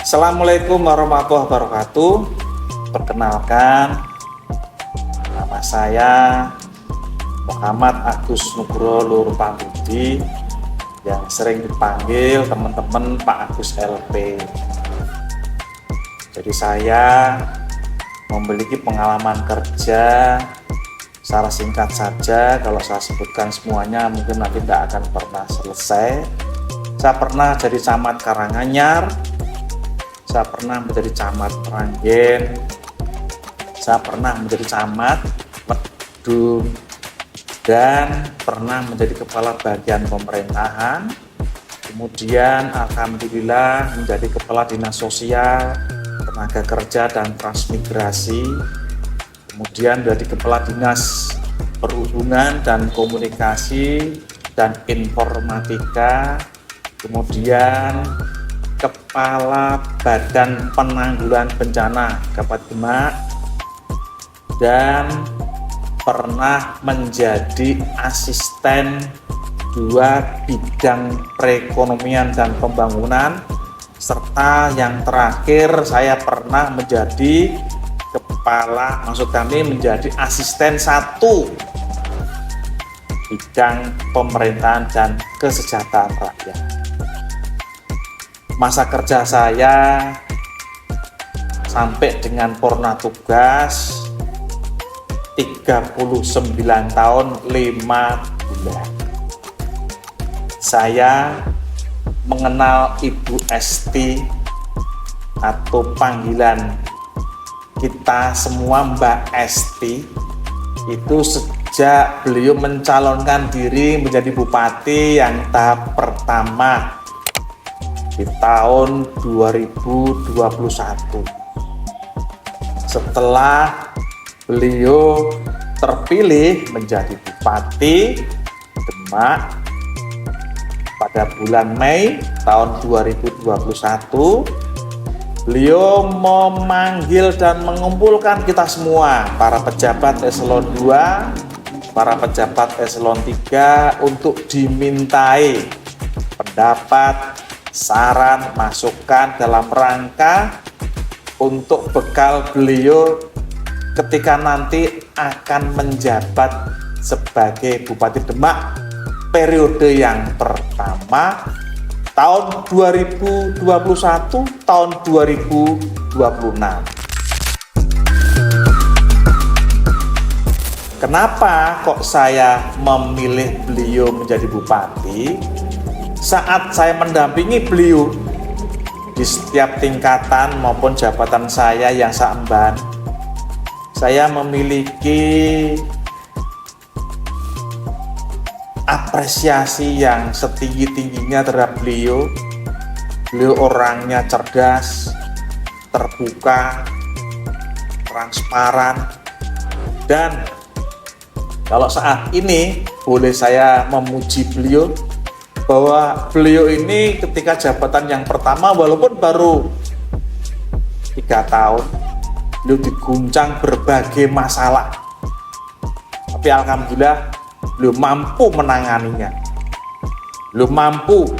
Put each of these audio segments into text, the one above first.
Assalamualaikum warahmatullahi wabarakatuh. Perkenalkan, nama saya Muhammad Agus Nugroho Luhur Pambudi, yang sering dipanggil teman-teman Pak Agus LP. Jadi saya memiliki pengalaman kerja, secara singkat saja kalau saya sebutkan semuanya mungkin nanti tidak akan pernah selesai. Saya pernah jadi camat Karanganyar, saya pernah menjadi camat Meranggen, saya pernah menjadi camat Medung, dan pernah menjadi kepala bagian pemerintahan. Kemudian alhamdulillah menjadi kepala dinas sosial, tenaga kerja dan transmigrasi. Kemudian menjadi kepala dinas perhubungan dan komunikasi dan informatika. Kemudian kepala Badan Penanggulangan Bencana Kabupaten Demak, dan pernah menjadi asisten 2 bidang perekonomian dan pembangunan, serta yang terakhir saya pernah menjadi menjadi asisten 1 bidang pemerintahan dan kesejahteraan rakyat. Masa kerja saya sampai dengan purna tugas 39 tahun 5 bulan. Saya mengenal Ibu Esti, atau panggilan kita semua Mbak Esti, itu sejak beliau mencalonkan diri menjadi bupati yang tahap pertama di tahun 2021. Setelah beliau terpilih menjadi bupati Demak pada bulan Mei tahun 2021, beliau memanggil dan mengumpulkan kita semua, para pejabat eselon 2, para pejabat eselon 3, untuk dimintai pendapat, saran, masukan dalam rangka untuk bekal beliau ketika nanti akan menjabat sebagai Bupati Demak periode yang pertama tahun 2021 tahun 2026. Kenapa kok saya memilih beliau menjadi bupati? Saat saya mendampingi beliau di setiap tingkatan maupun jabatan saya yang saya emban, saya memiliki apresiasi yang setinggi-tingginya terhadap beliau. Beliau orangnya cerdas, terbuka, transparan, dan kalau saat ini boleh saya memuji beliau, bahwa beliau ini ketika jabatan yang pertama, walaupun baru 3 tahun, beliau diguncang berbagai masalah, tapi alhamdulillah beliau mampu menanganinya. Beliau mampu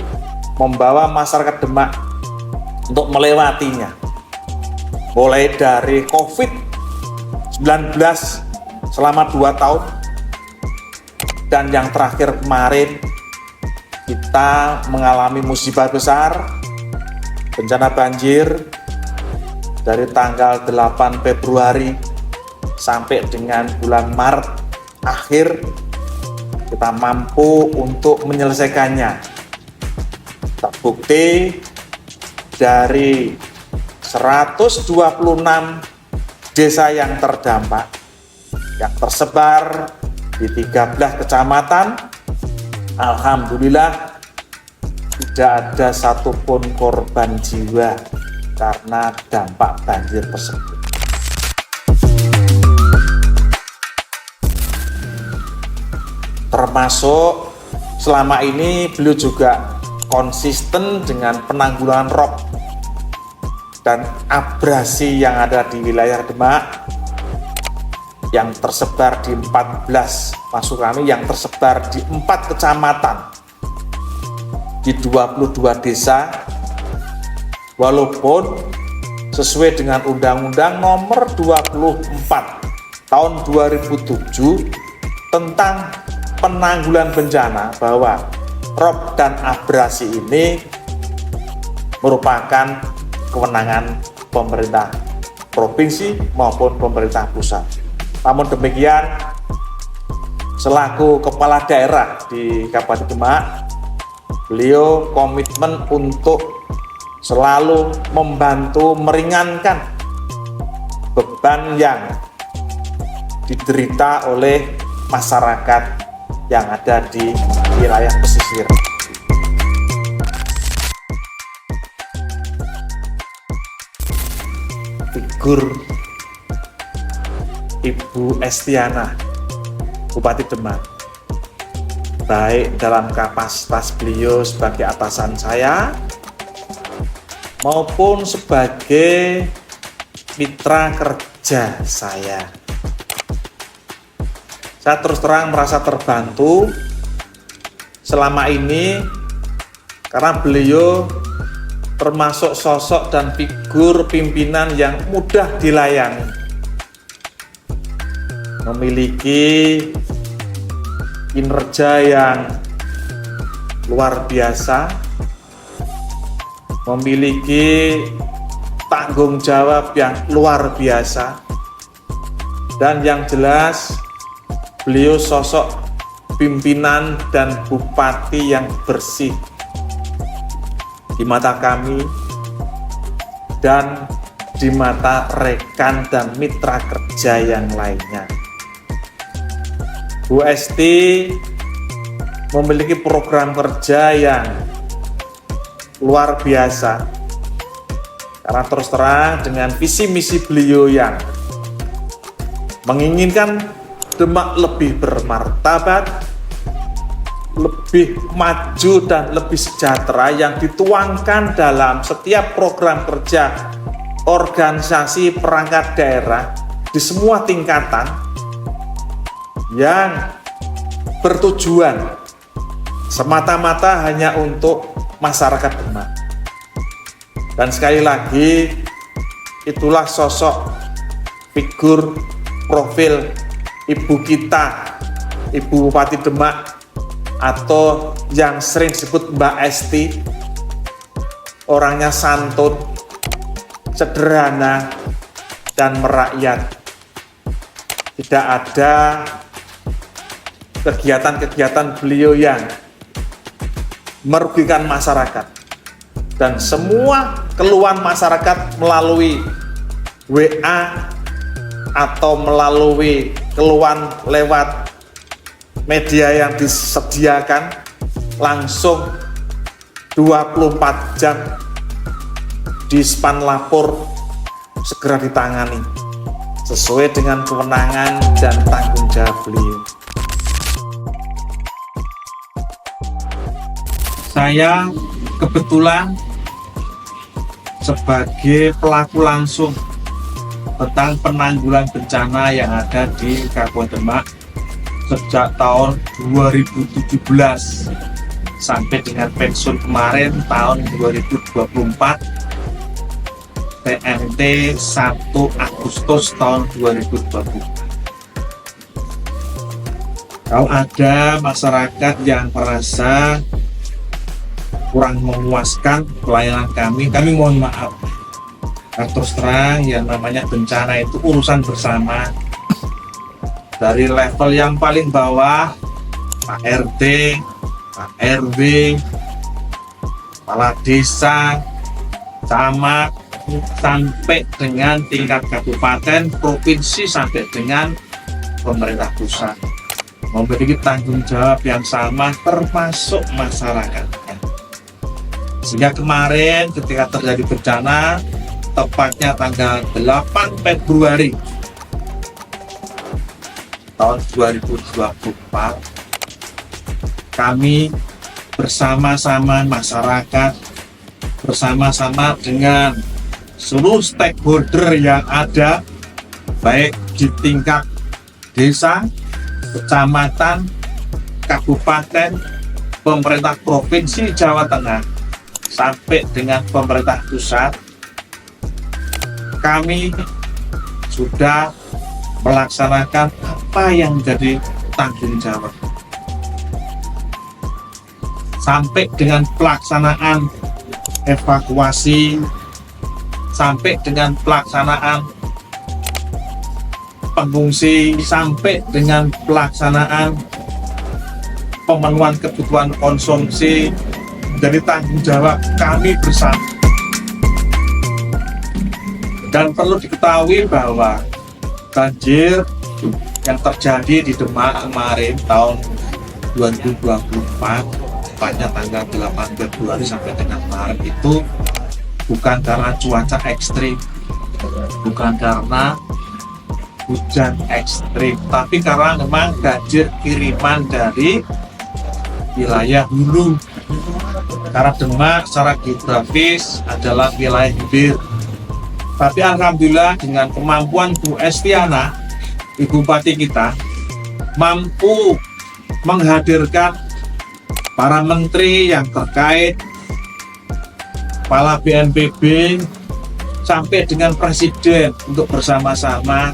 membawa masyarakat Demak untuk melewatinya, mulai dari COVID-19 selama 2 tahun, dan yang terakhir kemarin kita mengalami musibah besar, bencana banjir dari tanggal 8 Februari sampai dengan bulan Maret akhir. Kita mampu untuk menyelesaikannya. Terbukti dari 126 desa yang terdampak, yang tersebar di 13 kecamatan, alhamdulillah tidak ada satupun korban jiwa karena dampak banjir tersebut. Termasuk selama ini beliau juga konsisten dengan penanggulangan rob dan abrasi yang ada di wilayah Demak, yang tersebar di 14, maksud kami yang tersebar di 4 kecamatan, di 22 desa, Walaupun sesuai dengan Undang-Undang Nomor 24 Tahun 2007 tentang penanggulangan bencana bahwa rob dan abrasi ini merupakan kewenangan pemerintah provinsi maupun pemerintah pusat. Namun demikian, selaku kepala daerah di Kabupaten Demak, beliau komitmen untuk selalu membantu meringankan beban yang diderita oleh masyarakat yang ada di wilayah pesisir. Figur Ibu Estiana, Bupati Demak, baik dalam kapasitas beliau sebagai atasan saya maupun sebagai mitra kerja saya terus terang merasa terbantu selama ini karena beliau termasuk sosok dan figur pimpinan yang mudah dilayani, memiliki kinerja yang luar biasa, memiliki tanggung jawab yang luar biasa, dan yang jelas beliau sosok pimpinan dan bupati yang bersih di mata kami dan di mata rekan dan mitra kerja yang lainnya. Bu Esti memiliki program kerja yang luar biasa karena terus terang dengan visi misi beliau yang menginginkan Demak lebih bermartabat, lebih maju dan lebih sejahtera yang dituangkan dalam setiap program kerja organisasi perangkat daerah di semua tingkatan yang bertujuan semata-mata hanya untuk masyarakat Demak. Dan sekali lagi, itulah sosok figur profil Ibu kita, Ibu Bupati Demak, atau yang sering disebut Mbak Esti. Orangnya santun, sederhana, dan merakyat. Tidak ada kegiatan-kegiatan beliau yang merugikan masyarakat. Dan semua keluhan masyarakat melalui WA atau melalui keluhan lewat media yang disediakan langsung 24 jam di span lapor segera ditangani sesuai dengan kewenangan dan tanggung jawab beliau. Saya kebetulan sebagai pelaku langsung tentang penanggulangan bencana yang ada di Kabupaten Demak sejak tahun 2017 sampai dengan pensiun kemarin tahun 2024 TMT 1 Agustus tahun 2024. Kalau ada masyarakat yang merasa kurang memuaskan pelayanan kami mohon maaf. Terus terang, yang namanya bencana itu urusan bersama. Dari level yang paling bawah, Pak RT, Pak RW, kepala desa, camat, sampai dengan tingkat kabupaten, provinsi, sampai dengan pemerintah pusat. Memiliki tanggung jawab yang sama termasuk masyarakatnya. Sehingga kemarin ketika terjadi bencana, tepatnya tanggal 8 Februari tahun 2024, kami bersama-sama masyarakat, bersama-sama dengan seluruh stakeholder yang ada, baik di tingkat desa, kecamatan, kabupaten, pemerintah provinsi Jawa Tengah, sampai dengan pemerintah pusat, kami sudah melaksanakan apa yang menjadi tanggung jawab. Sampai dengan pelaksanaan evakuasi, sampai dengan pelaksanaan pengungsi, sampai dengan pelaksanaan pemenuhan kebutuhan konsumsi, dari tanggung jawab kami bersama. Dan perlu diketahui bahwa banjir yang terjadi di Demak kemarin tahun 2024, tepatnya tanggal 8 Februari sampai dengan Maret, itu bukan karena cuaca ekstrim, bukan karena hujan ekstrim, tapi karena memang banjir kiriman dari wilayah hulu. Karena Demak secara geografis adalah wilayah hilir. Tapi alhamdulillah dengan kemampuan Bu Estiana, Ibu Bupati kita, mampu menghadirkan para menteri yang terkait, kepala BNPB, sampai dengan presiden untuk bersama-sama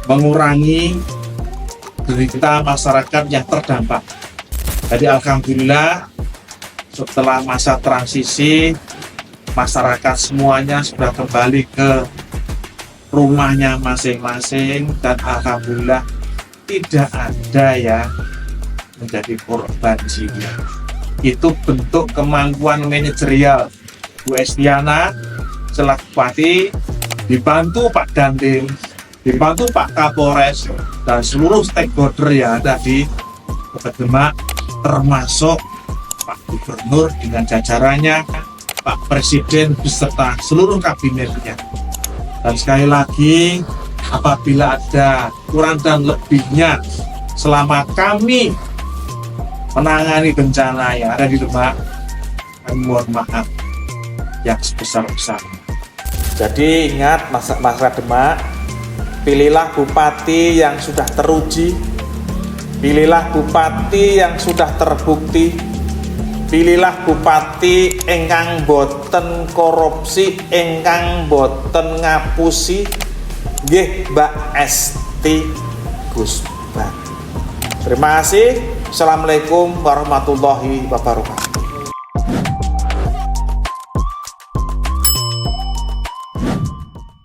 mengurangi derita masyarakat yang terdampak. Jadi alhamdulillah setelah masa transisi, masyarakat semuanya sudah kembali ke rumahnya masing-masing, dan alhamdulillah tidak ada yang menjadi korban jiwa. Itu bentuk kemampuan manajerial Bu Estiana selaku Bupati, dibantu Pak Dandim, dibantu Pak Kapolres, dan seluruh stakeholder yang ada di Kota Demak, termasuk Pak Gubernur dengan jajarannya, Pak Presiden beserta seluruh kabinetnya. Dan sekali lagi, apabila ada kurang dan lebihnya selama kami menangani bencana yang ada di Demak, kami mohon maaf yang sebesar-besarnya. Jadi ingat masyarakat Demak, pilihlah bupati yang sudah teruji, pilihlah bupati yang sudah terbukti, pilihlah bupati ingkang boten korupsi, ingkang boten ngapusi, nggih Mbak Esti Gusbati. Terima kasih. Assalamualaikum warahmatullahi wabarakatuh.